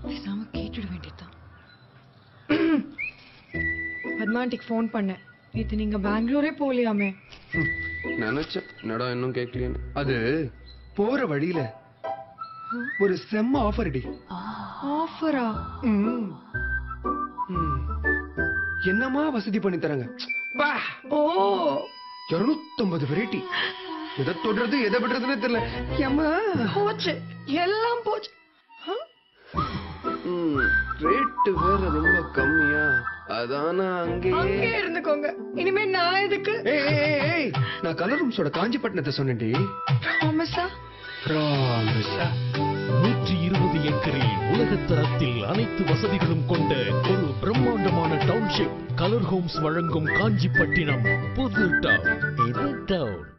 பேசாம கேட்டுட வேண்டியதுதான். பத்மாண்டிக்கு ஃபோன் பண்ணேன். நேத்து நீங்க பெங்களூரே போகலையாமே? நினைச்சேன் என்னடா இன்னும் கேட்கலையேன்னு. அது போற வழியில ஒரு செம்ம ஆஃபர் அடி. ஆஃபரா? என்னமா வசதி பண்ணி தராங்க. ஓ 250 வெரைட்டி. எதை தொடுறது எதை விடுறதுன்னு தெரியல. ஏமா போச்சு, எல்லாம் போச்சு. ரேட்டு வேற ரொம்ப கம்மியா. அதானா அங்கே இருந்துக்கோங்க. இனிமே நான் எதுக்கு? நான் கலர் ரூம்ஸோட காஞ்சிபட்டினத்தை சொன்னேன்டி. ப்ராமிஸா? ப்ராமிஸா. 120 ஏக்கரில் உலகத்தரத்தில் அனைத்து வசதிகளும் கொண்ட ஒரு பிரம்மாண்டமான டவுன்ஷிப் கலர் ஹோம்ஸ் வழங்கும் காஞ்சிப்பட்டினம் புது டவுன். இது டவுன்.